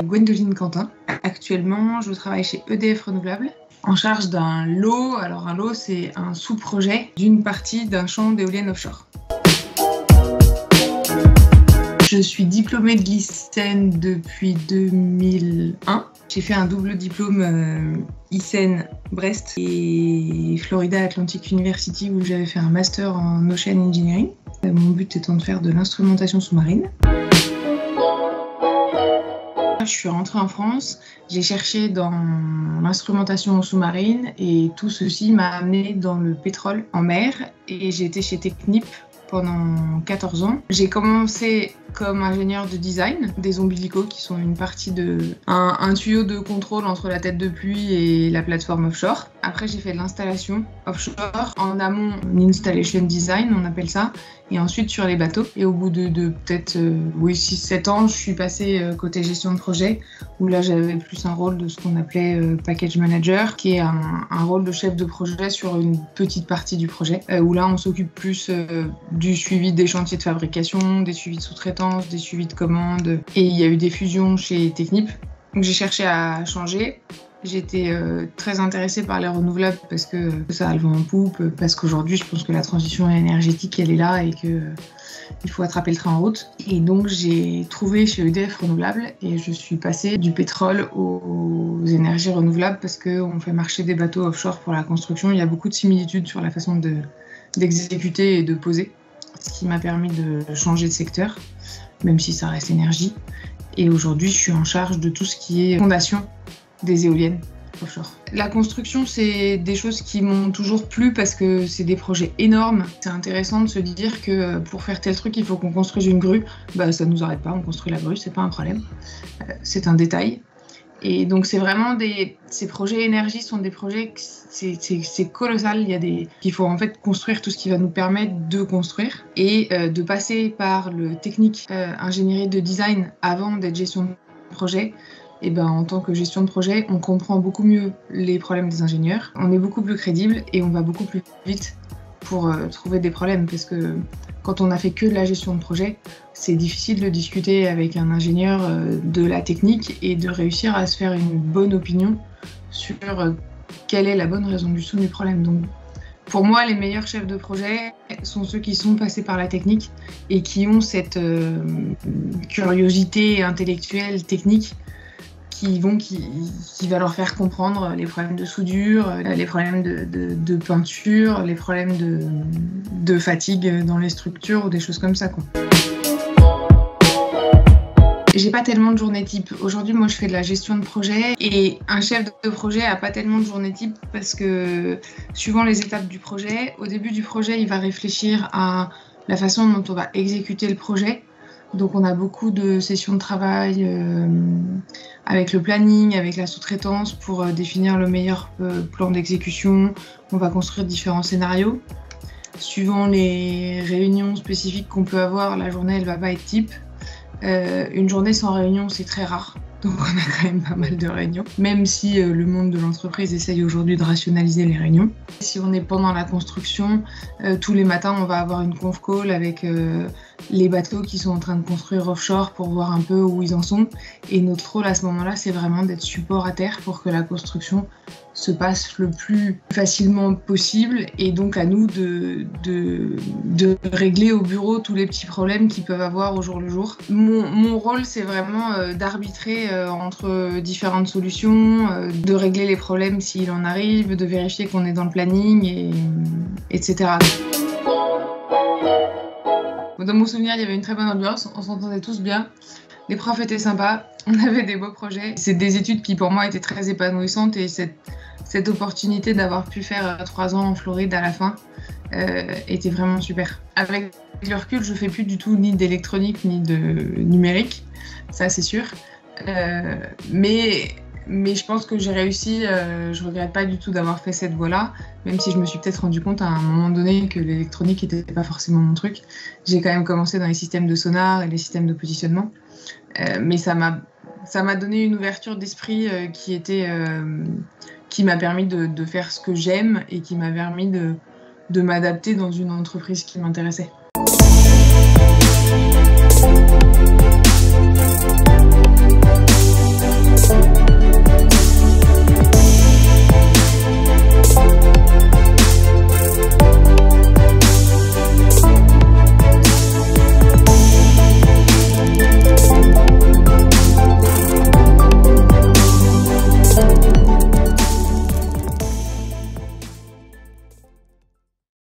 Gwendoline Quentin. Actuellement, je travaille chez EDF Renouvelables en charge d'un lot. Alors un lot, c'est un sous-projet d'une partie d'un champ d'éoliennes offshore. Je suis diplômée de l'ICEN depuis 2001. J'ai fait un double diplôme ICEN Brest et Florida Atlantic University où j'avais fait un master en Ocean Engineering. Mon but étant de faire de l'instrumentation sous-marine. Je suis rentrée en France, j'ai cherché dans l'instrumentation sous-marine et tout ceci m'a amenée dans le pétrole en mer et j'ai été chez Technip pendant 14 ans. J'ai commencé comme ingénieur de design des ombilicaux qui sont une partie de un tuyau de contrôle entre la tête de pluie et la plateforme offshore. Après j'ai fait de l'installation offshore, en amont une installation design on appelle ça, et ensuite sur les bateaux. Et au bout de peut-être 6-7 ans, je suis passée côté gestion de projet où là j'avais plus un rôle de ce qu'on appelait package manager, qui est un rôle de chef de projet sur une petite partie du projet, où là on s'occupe plus du suivi des chantiers de fabrication, des suivis de sous-traitance, des suivis de commandes. Et il y a eu des fusions chez Technip. Donc j'ai cherché à changer. J'étais très intéressée par les renouvelables parce que ça a le vent en poupe, parce qu'aujourd'hui je pense que la transition énergétique elle est là et qu'il faut attraper le train en route. Et donc j'ai trouvé chez EDF Renouvelables et je suis passée du pétrole aux énergies renouvelables parce qu'on fait marcher des bateaux offshore pour la construction. Il y a beaucoup de similitudes sur la façon d'exécuter et de poser, ce qui m'a permis de changer de secteur, même si ça reste énergie. Et aujourd'hui je suis en charge de tout ce qui est fondation des éoliennes offshore. La construction, c'est des choses qui m'ont toujours plu parce que c'est des projets énormes. C'est intéressant de se dire que pour faire tel truc, il faut qu'on construise une grue. Ça ne nous arrête pas, on construit la grue, c'est pas un problème. C'est un détail. Et donc c'est vraiment ces projets énergie sont des projets, c'est colossal. Il faut en fait construire tout ce qui va nous permettre de construire et de passer par le technique ingénierie de design avant d'être gestion de projet. Et en tant que gestion de projet, on comprend beaucoup mieux les problèmes des ingénieurs, on est beaucoup plus crédible et on va beaucoup plus vite pour trouver des problèmes parce que quand on a fait que de la gestion de projet, c'est difficile de discuter avec un ingénieur de la technique et de réussir à se faire une bonne opinion sur quelle est la bonne raison du dessous du problème. Donc, pour moi, les meilleurs chefs de projet sont ceux qui sont passés par la technique et qui ont cette curiosité intellectuelle, technique, qui va leur faire comprendre les problèmes de soudure, les problèmes de peinture, les problèmes de fatigue dans les structures ou des choses comme ça, quoi. J'ai pas tellement de journée type. Aujourd'hui, moi, je fais de la gestion de projet et un chef de projet a pas tellement de journée type parce que suivant les étapes du projet, au début du projet, il va réfléchir à la façon dont on va exécuter le projet. Donc on a beaucoup de sessions de travail avec le planning, avec la sous-traitance pour définir le meilleur plan d'exécution. On va construire différents scénarios. Suivant les réunions spécifiques qu'on peut avoir, la journée elle va pas être type. Une journée sans réunion c'est très rare. Donc on a quand même pas mal de réunions, même si le monde de l'entreprise essaye aujourd'hui de rationaliser les réunions. Si on est pendant la construction, tous les matins on va avoir une conf call avec les bateaux qui sont en train de construire offshore pour voir un peu où ils en sont. Et notre rôle à ce moment-là, c'est vraiment d'être support à terre pour que la construction se passe le plus facilement possible et donc à nous de régler au bureau tous les petits problèmes qu'ils peuvent avoir au jour le jour. Mon rôle, c'est vraiment d'arbitrer entre différentes solutions, de régler les problèmes s'il en arrive, de vérifier qu'on est dans le planning, etc. Dans mon souvenir, il y avait une très bonne ambiance, on s'entendait tous bien, les profs étaient sympas, on avait des beaux projets. C'est des études qui pour moi étaient très épanouissantes et cette opportunité d'avoir pu faire 3 ans en Floride à la fin était vraiment super. Avec le recul, je fais plus du tout ni d'électronique ni de numérique, ça c'est sûr. Mais je pense que j'ai réussi, je regrette pas du tout d'avoir fait cette voie-là, même si je me suis peut-être rendu compte à un moment donné que l'électronique n'était pas forcément mon truc. J'ai quand même commencé dans les systèmes de sonar et les systèmes de positionnement, mais ça m'a donné une ouverture d'esprit qui m'a permis de faire ce que j'aime et qui m'a permis de m'adapter dans une entreprise qui m'intéressait.